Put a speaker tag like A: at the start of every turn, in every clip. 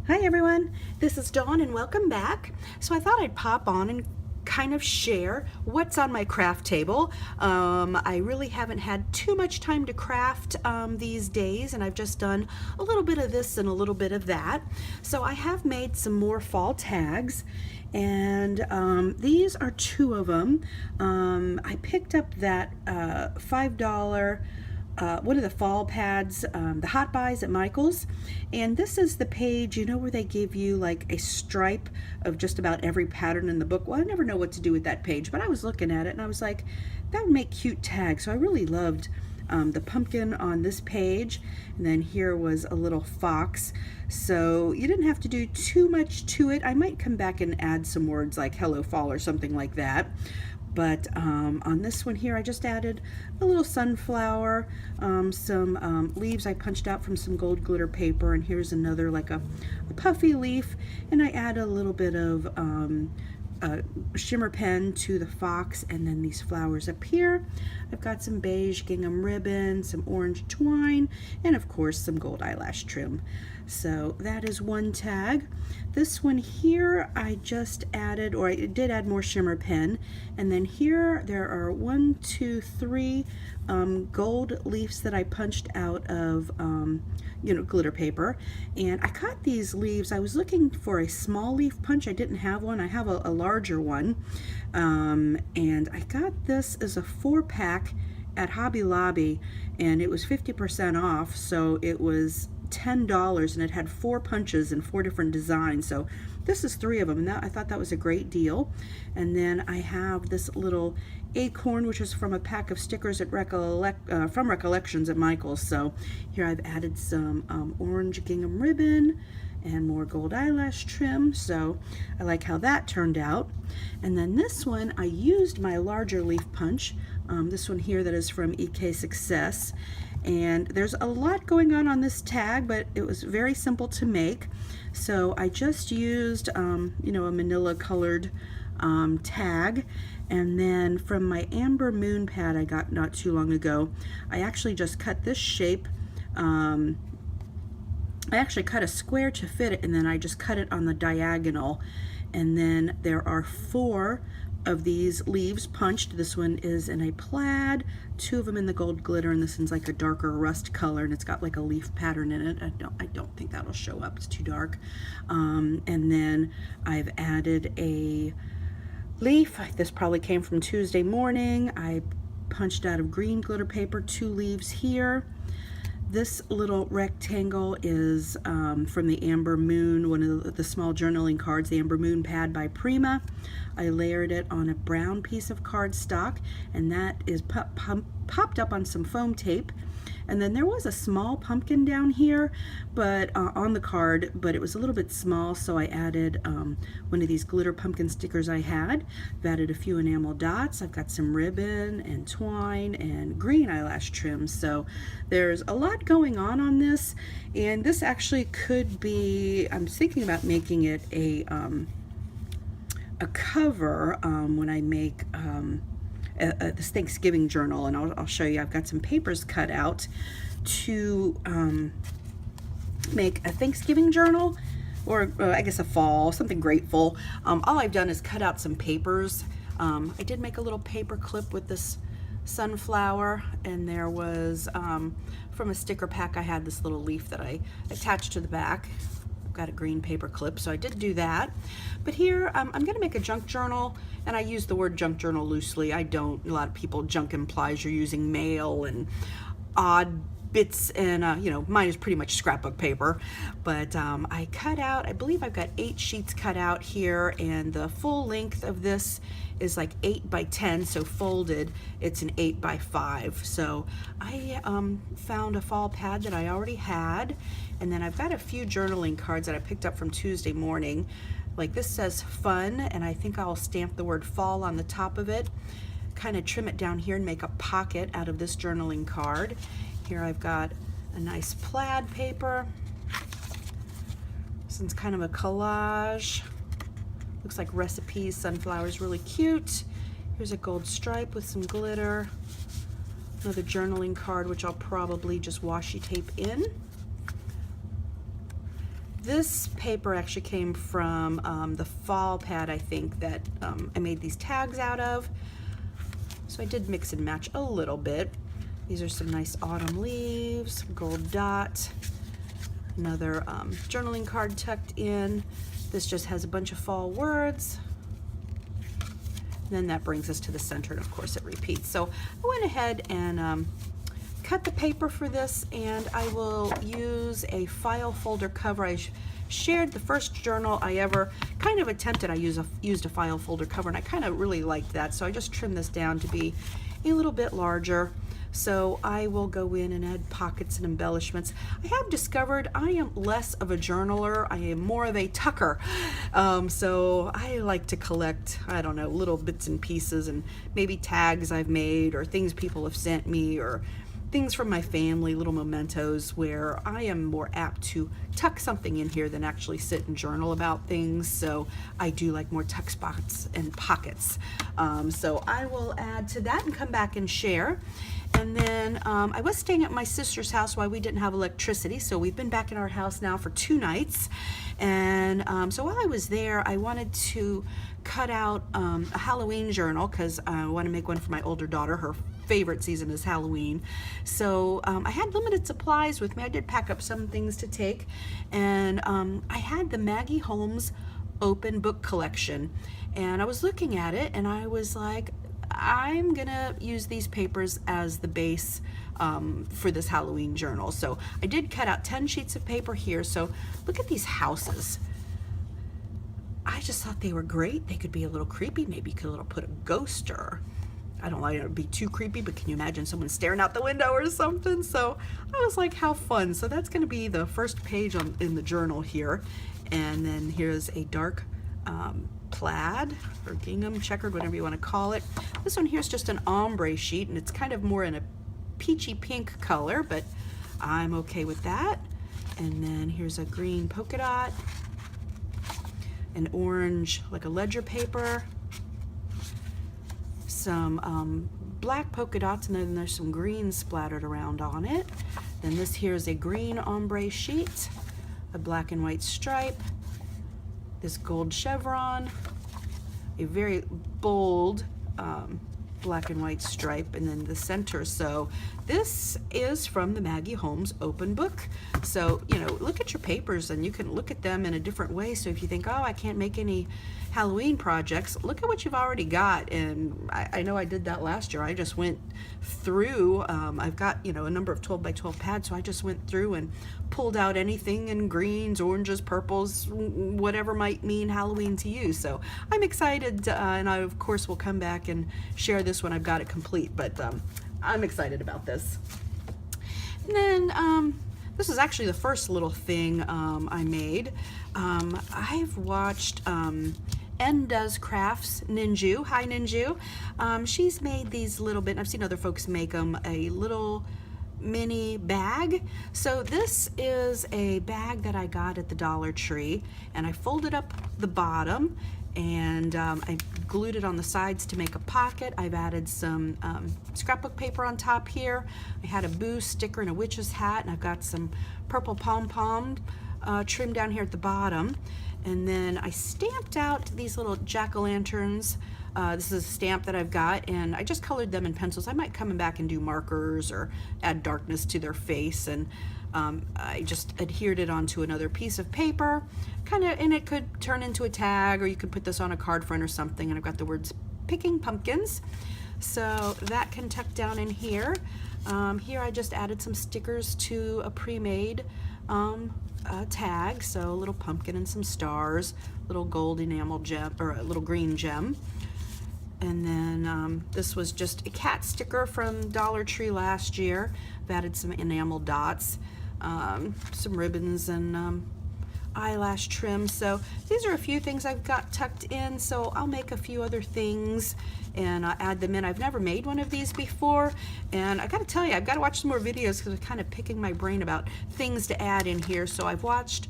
A: Hi everyone, this is Dawn and welcome back. So I thought I'd pop on and kind of share what's on my craft table. I really haven't had too much time to craft these days, and I've just done a little bit of this and a little bit of that. So I have made some more fall tags, and these are two of them. I picked up that $5 one of the fall pads, the Hot Buys at Michael's. And this is the page, you know, where they give you like a stripe of just about every pattern in the book. Well, I never know what to do with that page, but I was looking at it and I was like, that would make cute tags. So I really loved the pumpkin on this page. And then here was a little fox. So you didn't have to do too much to it. I might come back and add some words like hello fall or something like that. But on this one here, I just added a little sunflower, some leaves I punched out from some gold glitter paper, and here's another like a puffy leaf, and I add a little bit of shimmer pen to the fox, and then these flowers up here. I've got some beige gingham ribbon, some orange twine, and of course some gold eyelash trim. So that is one tag. This one here I just added, or I did add more shimmer pen, and then here there are 1, 2, 3 gold leaves that I punched out of glitter paper. And I cut these leaves. I was looking for a small leaf punch. I didn't have one. I have a larger one, and I got this as a 4-pack at Hobby Lobby, and it was 50% off, so it was $10, and it had 4 punches and 4 different designs. So this is 3 of them, and I thought that was a great deal. And then I have this little acorn, which is from a pack of stickers at from Recollections at Michael's. So here I've added some orange gingham ribbon and more gold eyelash trim, so I like how that turned out. And then this one, I used my larger leaf punch, this one here that is from EK Success. And there's a lot going on this tag, but it was very simple to make. So I just used, a manila colored tag. And then from my Amber Moon pad I got not too long ago, I actually just cut this shape. I actually cut a square to fit it, and then I just cut it on the diagonal. And then there are 4 of these leaves punched. This one is in a plaid, 2 of them in the gold glitter, and this one's like a darker rust color, and it's got like a leaf pattern in it. I don't think that'll show up, it's too dark. And then I've added a leaf. This probably came from Tuesday morning. I punched out of green glitter paper 2 leaves here. This little rectangle is from the Amber Moon, one of the small journaling cards, the Amber Moon pad by Prima. I layered it on a brown piece of cardstock, and that is popped up on some foam tape. And then there was a small pumpkin down here, but on the card, but it was a little bit small, so I added one of these glitter pumpkin stickers I had. I've added a few enamel dots. I've got some ribbon and twine and green eyelash trim. So there's a lot going on this, and this actually could be, I'm thinking about making it a cover when I make this Thanksgiving journal, and I'll show you. I've got some papers cut out to make a Thanksgiving journal, or I guess a fall, something grateful. All I've done is cut out some papers. I did make a little paper clip with this sunflower, and there was from a sticker pack I had this little leaf that I attached to the back. Got a green paper clip, so I did do that. But here I'm going to make a junk journal, and I use the word junk journal loosely. I don't. A lot of people, junk implies you're using mail and odd bits, and mine is pretty much scrapbook paper. But I cut out, I believe I've got 8 sheets cut out here, and the full length of this is like 8 by 10, so folded it's an 8 by 5. So I found a fall pad that I already had, and then I've got a few journaling cards that I picked up from Tuesday morning. Like this says fun, and I think I'll stamp the word fall on the top of it, kind of trim it down here and make a pocket out of this journaling card. Here I've got a nice plaid paper. This one's kind of a collage. Looks like recipes, sunflowers, really cute. Here's a gold stripe with some glitter. Another journaling card, which I'll probably just washi tape in. This paper actually came from the fall pad, I think, that I made these tags out of. So I did mix and match a little bit. These are some nice autumn leaves, gold dot, another journaling card tucked in. This just has a bunch of fall words. And then that brings us to the center, and of course it repeats. So I went ahead and cut the paper for this, and I will use a file folder cover. I shared the first journal I ever kind of attempted. I used a file folder cover, and I kind of really liked that, so I just trimmed this down to be a little bit larger. So I will go in and add pockets and embellishments. I have discovered I am less of a journaler. I am more of a tucker. So I like to collect, I don't know, little bits and pieces, and maybe tags I've made or things people have sent me or things from my family, little mementos, where I am more apt to tuck something in here than actually sit and journal about things. So I do like more tuck spots and pockets. So I will add to that and come back and share. And then I was staying at my sister's house while we didn't have electricity, so we've been back in our house now for 2 nights. And so while I was there, I wanted to cut out a Halloween journal because I want to make one for my older daughter. Her favorite season is Halloween. So I had limited supplies with me. I did pack up some things to take, and I had the Maggie Holmes open book collection, and I was looking at it and I was like, I'm gonna use these papers as the base for this Halloween journal. So I did cut out 10 sheets of paper here. So look at these houses. I just thought they were great. They could be a little creepy. Maybe you could put a ghost, or I don't like it to be too creepy, but can you imagine someone staring out the window or something? So I was like, how fun. So that's gonna be the first page in the journal here. And then here's a dark plaid or gingham, checkered, whatever you want to call it. This one here is just an ombre sheet, and it's kind of more in a peachy pink color, but I'm okay with that. And then here's a green polka dot, an orange, like a ledger paper, some black polka dots, and then there's some green splattered around on it. Then this here is a green ombre sheet, a black and white stripe, this gold chevron, a very bold black and white stripe, and then the center. So this is from the Maggie Holmes open book. So, you know, look at your papers and you can look at them in a different way. So if you think, oh, I can't make any Halloween projects, look at what you've already got. And I know I did that last year. I just went through, I've got, you know, a number of 12 by 12 pads, so I just went through and pulled out anything in greens, oranges, purples, whatever might mean Halloween to you. So I'm excited, and I of course will come back and share this when I've got it complete, but I'm excited about this. And then this is actually the first little thing I made. I've watched N Does Crafts Ninju. Hi Ninju. She's made these little bit, and I've seen other folks make them, a little mini bag. So this is a bag that I got at the Dollar Tree, and I folded up the bottom, and I glued it on the sides to make a pocket. I've added some scrapbook paper on top here. I had a Boo sticker and a witch's hat, and I've got some purple pom-pom trim down here at the bottom. And then I stamped out these little jack-o'-lanterns. This is a stamp that I've got, and I just colored them in pencils. I might come back and do markers or add darkness to their face, and I just adhered it onto another piece of paper, and it could turn into a tag, or you could put this on a card front or something. And I've got the words "Picking Pumpkins," so that can tuck down in here. Here I just added some stickers to a pre-made tag, so a little pumpkin and some stars, little gold enamel gem, or a little green gem. And then this was just a cat sticker from Dollar Tree last year. I've added some enamel dots, some ribbons, and eyelash trim. So these are a few things I've got tucked in, so I'll make a few other things and add them in. I've never made one of these before, and I gotta tell you, I've got to watch some more videos because I'm kind of picking my brain about things to add in here. So I've watched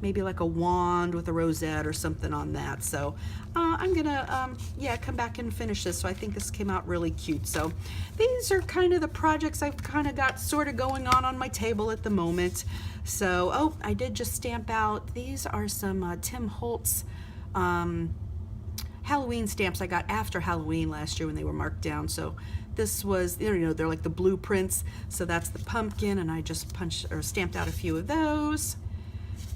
A: maybe like a wand with a rosette or something on that. So I'm gonna yeah, come back and finish this. So I think this came out really cute. So these are kind of the projects I've kind of got sort of going on my table at the moment. So oh, I did just stamp out, these are some Tim Holtz Halloween stamps I got after Halloween last year when they were marked down. So this was, you know, they're like the blueprints. So that's the pumpkin, and I just punched or stamped out a few of those.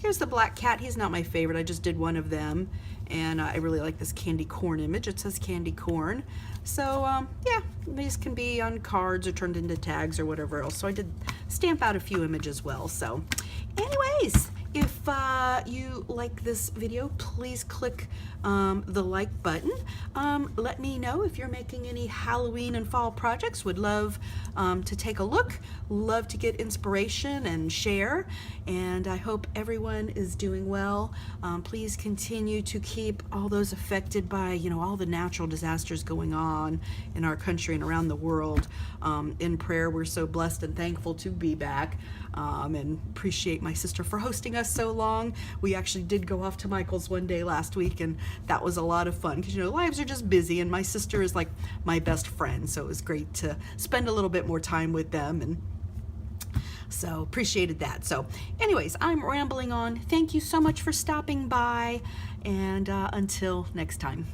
A: Here's the black cat. He's not my favorite. I just did one of them, and I really like this candy corn image. It says candy corn. So yeah, these can be on cards or turned into tags or whatever else. So I did stamp out a few images as well. So anyways, if you like this video, please click the like button. Let me know if you're making any Halloween and fall projects. Would love to take a look, love to get inspiration and share. And I hope everyone is doing well. Please continue to keep all those affected by, you know, all the natural disasters going on in our country and around the world in prayer. We're so blessed and thankful to be back, and appreciate my sister for hosting us so long. We actually did go off to Michael's one day last week, and that was a lot of fun because, you know, lives are just busy, and my sister is like my best friend, so it was great to spend a little bit more time with them, and so appreciated that. So anyways, I'm rambling on. Thank you so much for stopping by, and until next time.